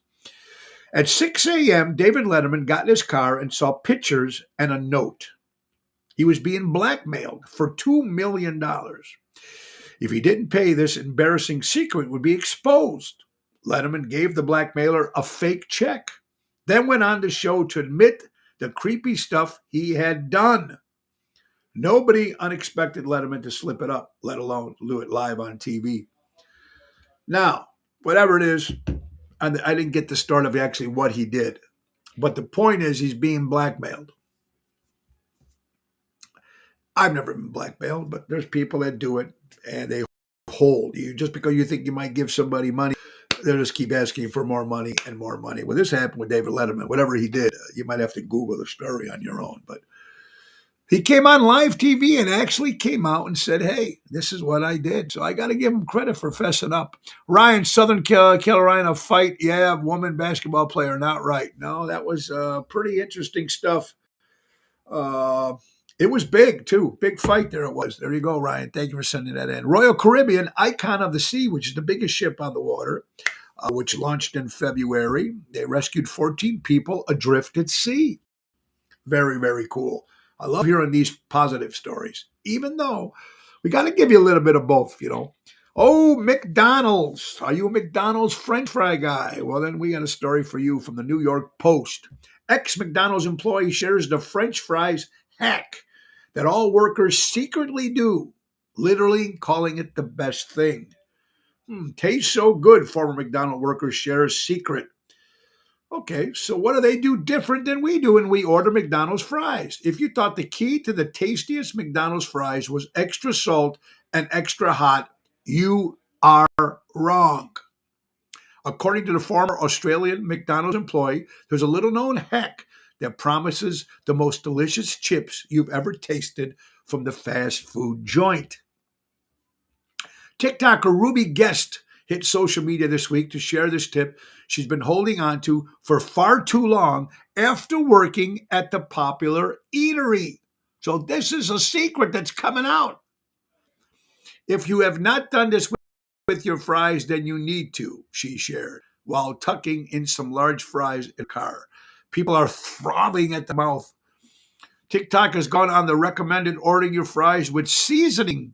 At 6 a.m., David Letterman got in his car and saw pictures and a note. He was being blackmailed for $2 million. If he didn't pay, this embarrassing secret would be exposed. Letterman gave the blackmailer a fake check, then went on the show to admit the creepy stuff he had done. Nobody unexpected Letterman to slip it up, let alone do it live on TV. Now, whatever it is, I didn't get the start of actually what he did. But the point is he's being blackmailed. I've never been blackmailed, but there's people that do it and they hold you just because you think you might give somebody money. They'll just keep asking for more money and more money. Well, this happened with David Letterman. Whatever he did, you might have to Google the story on your own. But he came on live TV and actually came out and said, hey, this is what I did. So I got to give him credit for fessing up. Ryan, Southern Carolina fight. Yeah, woman basketball player, not right. No, that was pretty interesting stuff. Uh, it was big, too. Big fight there it was. There you go, Ryan. Thank you for sending that in. Royal Caribbean, Icon of the Sea, which is the biggest ship on the water, which launched in February. They rescued 14 people adrift at sea. Very, very cool. I love hearing these positive stories, even though we got to give you a little bit of both, you know. Oh, McDonald's. Are you a McDonald's French fry guy? Well, then we got a story for you from the New York Post. Ex-McDonald's employee shares the French fries hack that all workers secretly do, literally calling it the best thing. Tastes so good, former McDonald's worker shares secret. Okay, so what do they do different than we do when we order McDonald's fries? If you thought the key to the tastiest McDonald's fries was extra salt and extra hot, you are wrong. According to the former Australian McDonald's employee, there's a little known hack that promises the most delicious chips you've ever tasted from the fast food joint. TikToker Ruby Guest hit social media this week to share this tip she's been holding on to for far too long after working at the popular eatery. So this is a secret that's coming out. If you have not done this with your fries, then you need to, she shared, while tucking in some large fries in the car. People are frothing at the mouth. TikTok has gone on the recommended ordering your fries with seasoning,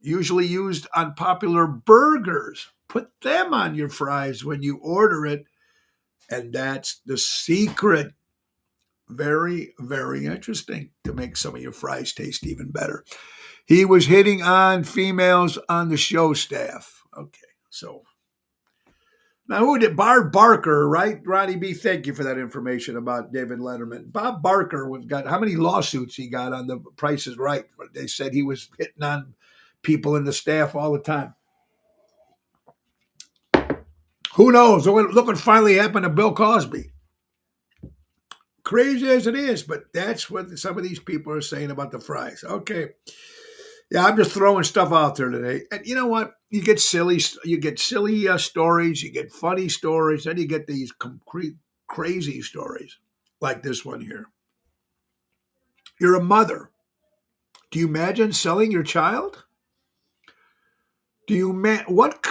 usually used on popular burgers. Put them on your fries when you order it. And that's the secret. Very, very interesting to make some of your fries taste even better. He was hitting on females on the show staff. Okay, so now who did Bob Barker, right? Ronnie B, thank you for that information about David Letterman. Bob Barker got how many lawsuits he got on the Price is Right? They said he was hitting on people in the staff all the time. Who knows? Look what finally happened to Bill Cosby. Crazy as it is, but that's what some of these people are saying about the fries. Okay. Yeah, I'm just throwing stuff out there today. And you know what? You get silly stories, you get funny stories, then you get these concrete, crazy stories like this one here. You're a mother. Do you imagine selling your child? Do you what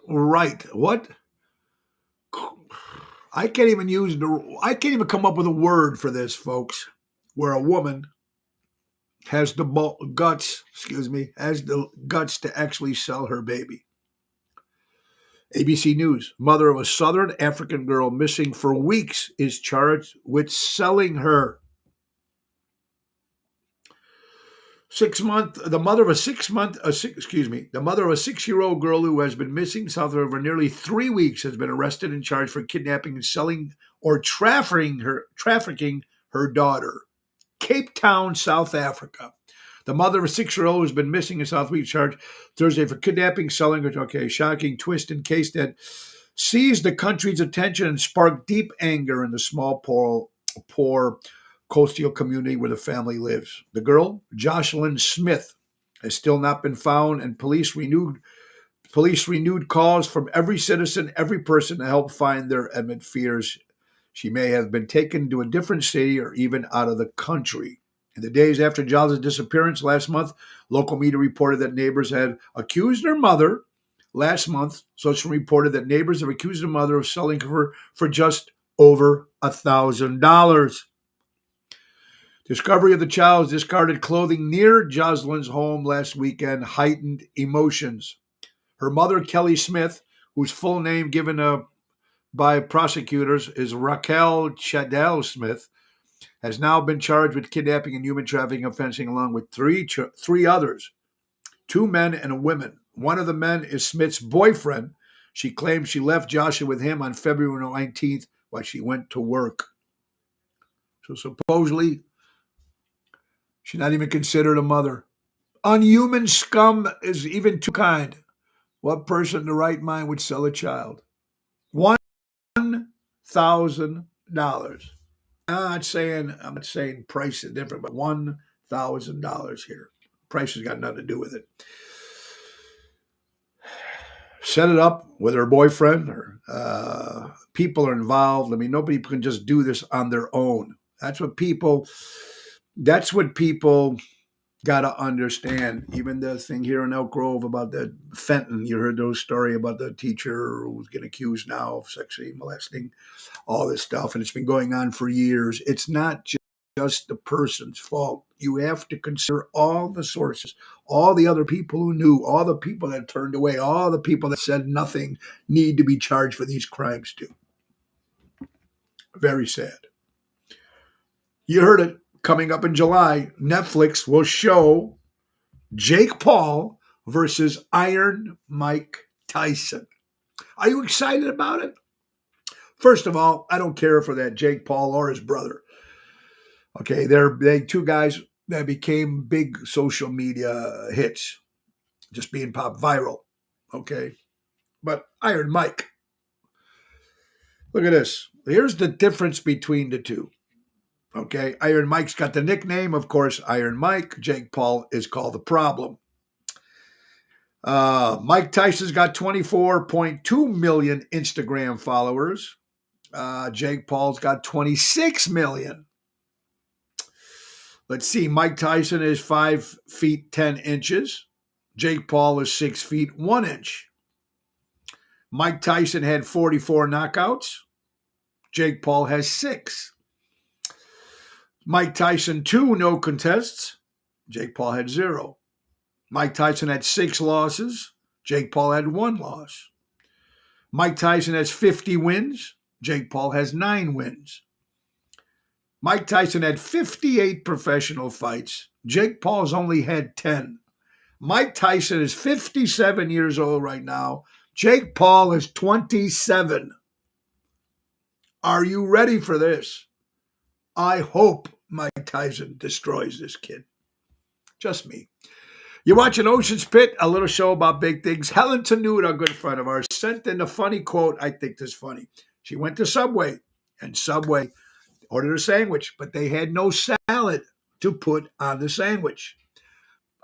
right? What I can't even I can't even come up with a word for this, folks, where a woman has the guts to actually sell her baby. ABC News, mother of a Southern African girl missing for weeks is charged with selling her. The mother of a 6-year-old girl who has been missing south for nearly 3 weeks has been arrested and charged for kidnapping and selling or trafficking her daughter. Cape Town, South Africa. The mother of a 6-year-old who's been missing in South Week charged Thursday for kidnapping, selling her. Okay, shocking twist in case that seized the country's attention and sparked deep anger in the small, poor coastal community where the family lives. The girl, Jocelyn Smith, has still not been found, and police renewed calls from every citizen, every person to help find their amid fears she may have been taken to a different city or even out of the country. In the days after Jocelyn's disappearance last month, local media reported that neighbors had accused her mother. Last month, Social reported that neighbors have accused her mother of selling her for just over $1,000. Discovery of the child's discarded clothing near Jocelyn's home last weekend heightened emotions. Her mother, Kelly Smith, whose full name given by prosecutors is Raquel Chadell Smith, has now been charged with kidnapping and human trafficking offensing along with three others, 2 men and a woman. One of the men is Smith's boyfriend. She claims she left Joshua with him on February 19th while she went to work. So supposedly, She's not even considered a mother. Unhuman scum is even too kind. What person in the right mind would sell a child? $1,000. I'm not saying price is different, but $1,000 here. Price has got nothing to do with it. Set it up with her boyfriend or people are involved. I mean, nobody can just do this on their own. That's what people got to understand. Even the thing here in Elk Grove about the Fenton, you heard those story about the teacher who's getting accused now of sexually molesting, all this stuff, and it's been going on for years. It's not just the person's fault. You have to consider all the sources, all the other people who knew, all the people that turned away, all the people that said nothing need to be charged for these crimes too. Very sad. You heard it coming up in July. Netflix will show Jake Paul versus Iron Mike Tyson. Are you excited about it? First of all, I don't care for that Jake Paul or his brother. Okay, they two guys that became big social media hits, just being pop viral. Okay, but Iron Mike, look at this. Here's the difference between the two. Okay, Iron Mike's got the nickname, of course, Iron Mike. Jake Paul is called the Problem. Mike Tyson's got 24.2 million Instagram followers. Jake Paul's got 26 million. Let's see. Mike Tyson is 5 feet 10 inches. Jake Paul is 6 feet 1 inch. Mike Tyson had 44 knockouts. Jake Paul has 6. Mike Tyson 2 no contests. Jake Paul had 0. Mike Tyson had 6 losses. Jake Paul had 1 loss. Mike Tyson has 50 wins. Jake Paul has 9 wins. Mike Tyson had 58 professional fights. Jake Paul's only had 10. Mike Tyson is 57 years old right now. Jake Paul is 27. Are you ready for this? I hope Mike Tyson destroys this kid. Just me. You're watching Ocean's Pit, a little show about big things. Helen Tenuta, a good friend of ours, sent in a funny quote. I think this is funny. She went to Subway, and Subway ordered a sandwich, but they had no salad to put on the sandwich.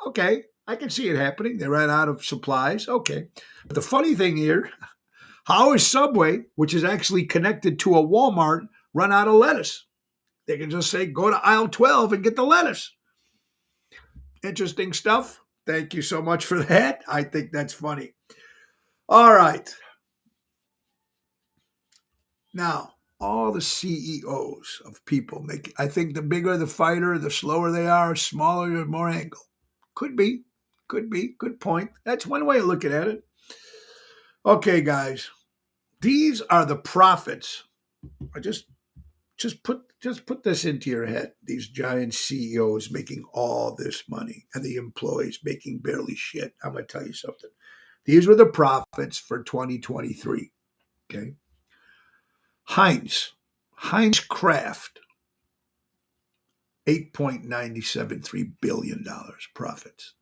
Okay, I can see it happening. They ran out of supplies. Okay. But the funny thing here, how is Subway, which is actually connected to a Walmart, run out of lettuce? They can just say, go to aisle 12 and get the lettuce. Interesting stuff. Thank you so much for that. I think that's funny. All right. Now, all the CEOs of people I think the bigger the fighter, the slower they are, smaller, the more angle. Could be. Good point. That's one way of looking at it. Okay, guys. These are the profits. I just put this into your head. These giant CEOs making all this money and the employees making barely shit. I'm going to tell you something. These were the profits for 2023. Okay. Heinz Kraft, $8.973 billion profits.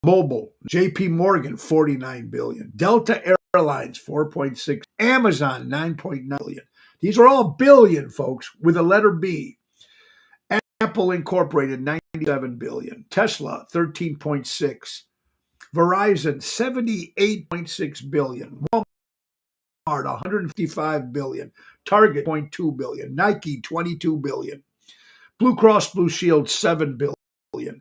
Mobile, JP Morgan, $49 billion. Delta Airlines, $4.6. Amazon, $9.9 billion. These are all billion, folks, with a letter B. Apple Incorporated, $97 billion. Tesla, $13.6. Verizon, $78.6 billion. Walmart, $155 billion. Target, $0.2 billion. Nike, $22 billion. Blue Cross Blue Shield, $7 billion.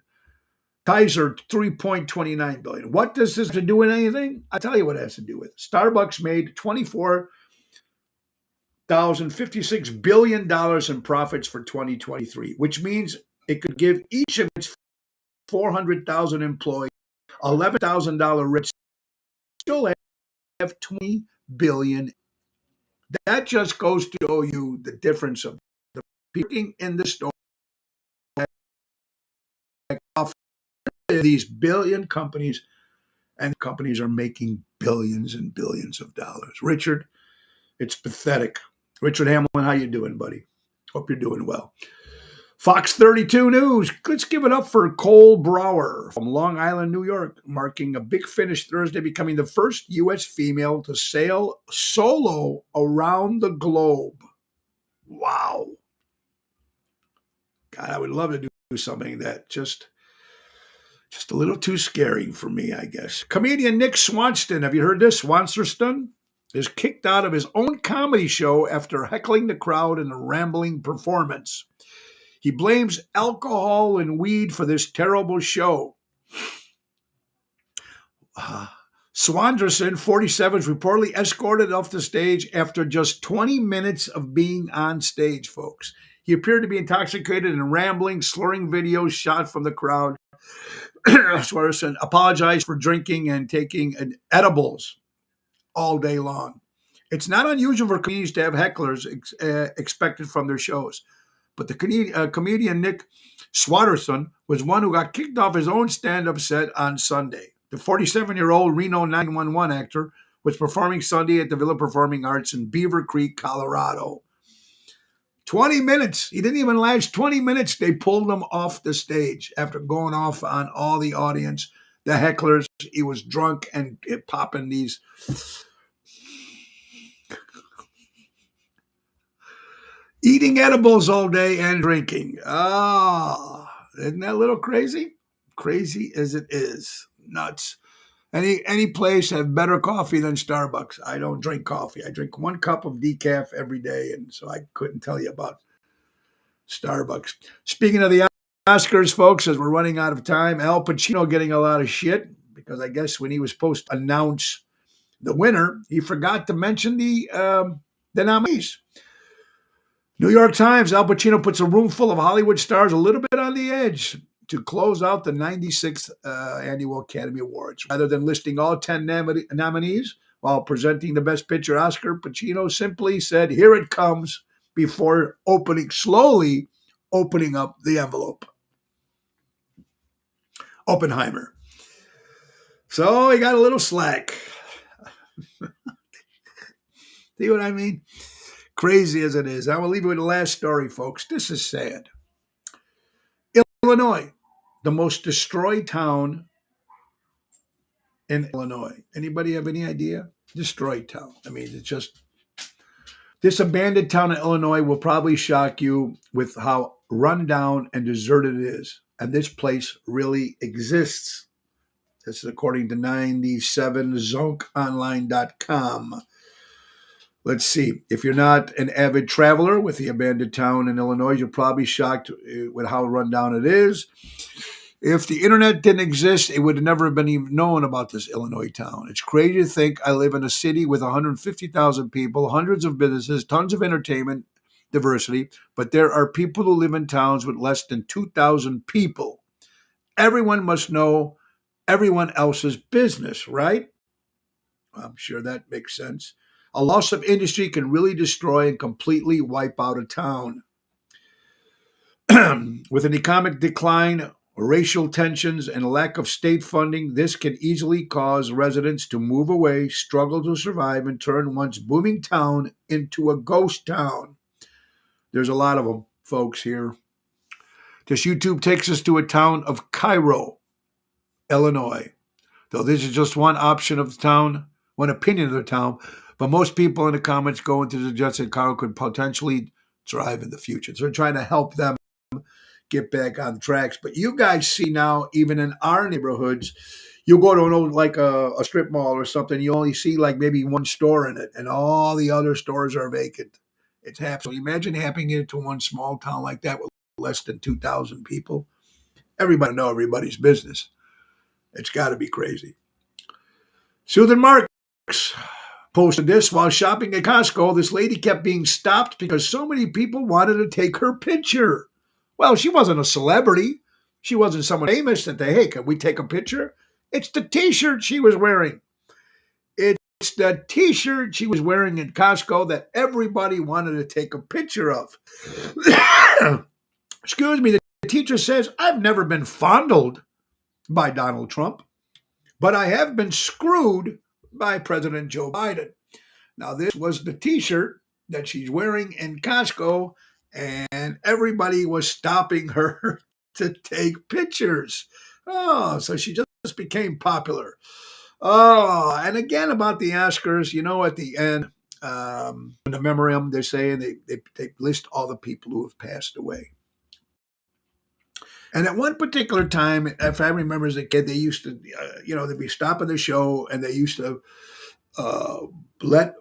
Kaiser, $3.29 billion. What does this have to do with anything? I'll tell you what it has to do with. Starbucks made $24,056 billion in profits for 2023, which means it could give each of its 400,000 employees $11,000 rich, still have $20 billion. That just goes to show you the difference of the people in the store. These billion companies, and companies are making billions and billions of dollars. Richard, it's pathetic. Richard Hamlin, how you doing, buddy? Hope you're doing well. Fox 32 News. Let's give it up for Cole Brower from Long Island, New York, marking a big finish Thursday, becoming the first U.S. female to sail solo around the globe. Wow. God, I would love to do something that just a little too scary for me, I guess. Comedian Nick Swanston, have you heard this? Swansterston is kicked out of his own comedy show after heckling the crowd in a rambling performance. He blames alcohol and weed for this terrible show. Swanderson, 47, is reportedly escorted off the stage after just 20 minutes of being on stage, folks. He appeared to be intoxicated and rambling, slurring videos shot from the crowd. Swanderson apologized for drinking and taking edibles all day long. It's not unusual for comedians to have hecklers expected from their shows. But the comedian Nick Swaderson was one who got kicked off his own stand-up set on Sunday. The 47-year-old Reno 911 actor was performing Sunday at the Villa Performing Arts in Beaver Creek, Colorado. 20 minutes. He didn't even last 20 minutes. They pulled him off the stage after going off on all the audience, the hecklers. He was drunk and popping these... eating edibles all day and drinking. Isn't that a little crazy? Crazy as it is. Nuts. Any place have better coffee than Starbucks. I don't drink coffee. I drink 1 cup of decaf every day, and so I couldn't tell you about Starbucks. Speaking of the Oscars, folks, as we're running out of time, Al Pacino getting a lot of shit because I guess when he was supposed to announce the winner, he forgot to mention the nominees. New York Times, Al Pacino puts a room full of Hollywood stars a little bit on the edge to close out the 96th Annual Academy Awards. Rather than listing all 10 nominees while presenting the Best Picture Oscar, Pacino simply said, "Here it comes," before slowly opening up the envelope. Oppenheimer. So he got a little slack. See what I mean? Crazy as it is. I will leave you with the last story, folks. This is sad. Illinois, the most destroyed town in Illinois. Anybody have any idea? Destroyed town. I mean, it's just... This abandoned town in Illinois will probably shock you with how run down and deserted it is. And this place really exists. This is according to 97zonkonline.com. Let's see. If you're not an avid traveler with the abandoned town in Illinois, you're probably shocked with how run down it is. If the internet didn't exist, it would have never been even known about this Illinois town. It's crazy to think I live in a city with 150,000 people, hundreds of businesses, tons of entertainment, diversity, but there are people who live in towns with less than 2,000 people. Everyone must know everyone else's business, right? I'm sure that makes sense. A loss of industry can really destroy and completely wipe out a town. With an economic decline, racial tensions, and a lack of state funding, this can easily cause residents to move away, struggle to survive, and turn once booming town into a ghost town. There's a lot of them, folks, here. This YouTube takes us to a town of Cairo, Illinois. Though this is just one option of the town, one opinion of the town, but most people in the comments go into suggest that Cairo could potentially thrive in the future. So they're trying to help them get back on tracks. But you guys see now, even in our neighborhoods, you go to an old, like a strip mall or something, you only see like maybe one store in it, and all the other stores are vacant. It's happening. So imagine happening into one small town like that with less than 2,000 people. Everybody know everybody's business. It's got to be crazy. Susan Marks posted this while shopping at Costco. This lady kept being stopped because so many people wanted to take her picture. Well, she wasn't a celebrity. She wasn't someone famous that they, hey, can we take a picture? It's the T-shirt she was wearing. It's the T-shirt she was wearing in Costco that everybody wanted to take a picture of. Excuse me, the teacher says, "I've never been fondled by Donald Trump, but I have been screwed by President Joe Biden." Now, this was the T-shirt that she's wearing in Costco, and everybody was stopping her to take pictures. Oh, so she just became popular. Oh, and again about the Oscars, at the end, in the memoriam, they're saying they list all the people who have passed away. And at one particular time, if I remember as a kid, they used to, they'd be stopping the show and they used to uh, let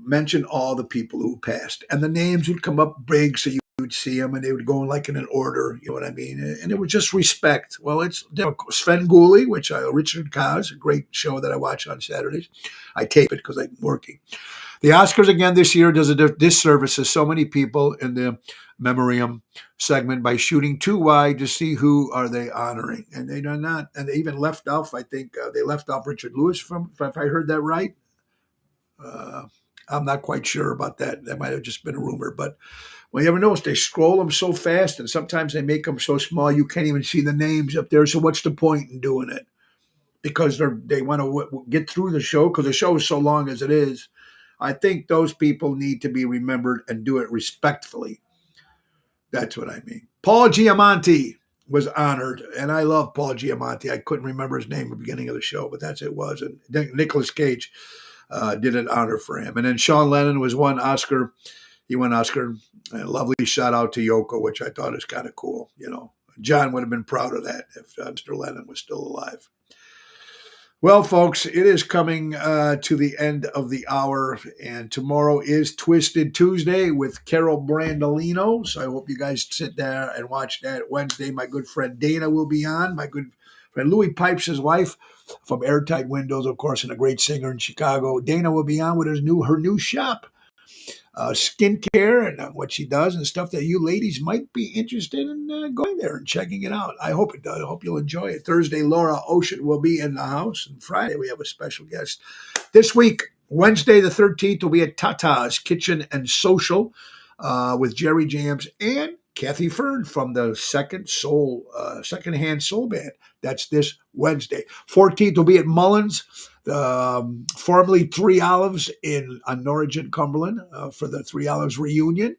mention all the people who passed, and the names would come up big, so you would see them, and they would go in like in an order. You know what I mean? And it was just respect. Well, it's Sven Gulli, which Richard Kaz, a great show that I watch on Saturdays. I tape it because I'm working. The Oscars again this year does a disservice to so many people in the memoriam segment by shooting too wide to see who are they honoring, and they are not. And they even left off. I think they left off Richard Lewis from, if I heard that right. Uh, I'm not quite sure about that. That might have just been a rumor. But well, you ever notice they scroll them so fast, and sometimes they make them so small you can't even see the names up there. So what's the point in doing it? Because they want to get through the show, because the show is so long as it is. I think those people need to be remembered and do it respectfully. That's what I mean. Paul Giamatti was honored, and I love Paul Giamatti. I couldn't remember his name at the beginning of the show, but that's it was. And Nicolas Cage did an honor for him. And then Sean Lennon was one Oscar. He won Oscar. A lovely shout out to Yoko, which I thought is kind of cool. John would have been proud of that if Mr. Lennon was still alive. Well, folks, it is coming to the end of the hour, and tomorrow is Twisted Tuesday with Carol Brandolino. So I hope you guys sit there and watch that. Wednesday, my good friend Dana will be on. My good friend Louis Pipes, his wife, from Airtight Windows, of course, and a great singer in Chicago. Dana will be on with her new shop, skincare, and what she does and stuff that you ladies might be interested in going there and checking it out. I hope it does. I hope you'll enjoy it. Thursday, Laura Ocean will be in the house, and Friday we have a special guest. This week, Wednesday the 13th, will be at Tata's Kitchen and Social with Jerry Jams and Kathy Fern from the Secondhand Soul Band. That's this Wednesday. 14th will be at Mullins, formerly Three Olives on Norwich and Cumberland for the Three Olives reunion.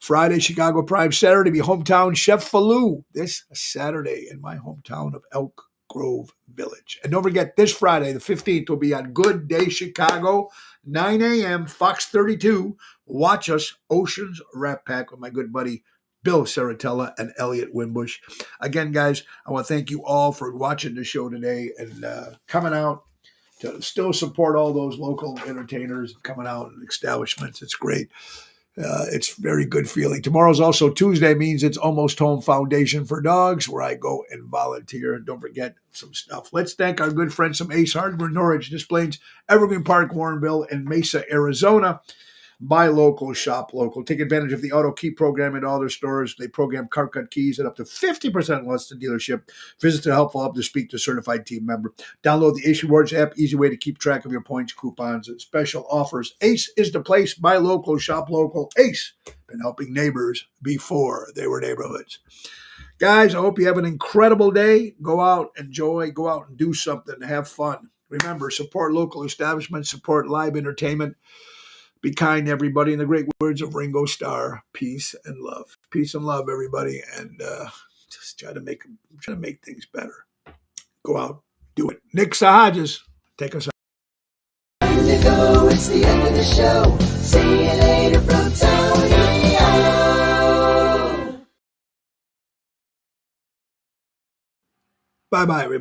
Friday, Chicago Prime. Saturday, be hometown Chef Falou this Saturday in my hometown of Elk Grove Village. And don't forget, this Friday, the 15th, will be on Good Day Chicago, 9 a.m., Fox 32. Watch us, Oceans Rap Pack with my good buddy Bill Saratella and Elliot Wimbush. Again, guys, I want to thank you all for watching the show today and coming out to still support all those local entertainers coming out and establishments. It's great. It's very good feeling. Tomorrow's also Tuesday, means it's Almost Home Foundation for Dogs, where I go and volunteer. Don't forget some stuff. Let's thank our good friends from Ace Hardware, Norwich, Des Plaines, Evergreen Park, Warrenville, and Mesa, Arizona. Buy local, shop local. Take advantage of the Auto Key program at all their stores. They program car cut keys at up to 50% less than dealership. Visit the helpful hub to speak to a certified team member. Download the Ace Rewards app. Easy way to keep track of your points, coupons, and special offers. Ace is the place. Buy local, shop local. Ace, been helping neighbors before they were neighborhoods. Guys, I hope you have an incredible day. Go out, enjoy, go out and do something, have fun. Remember, support local establishments, support live entertainment. Be kind to everybody. In the great words of Ringo Starr, peace and love. Peace and love, everybody, and just try to make things better. Go out, do it. Nick Sahajas, take us out. It's the end of the show. See you later from Tony O. Bye-bye, everybody.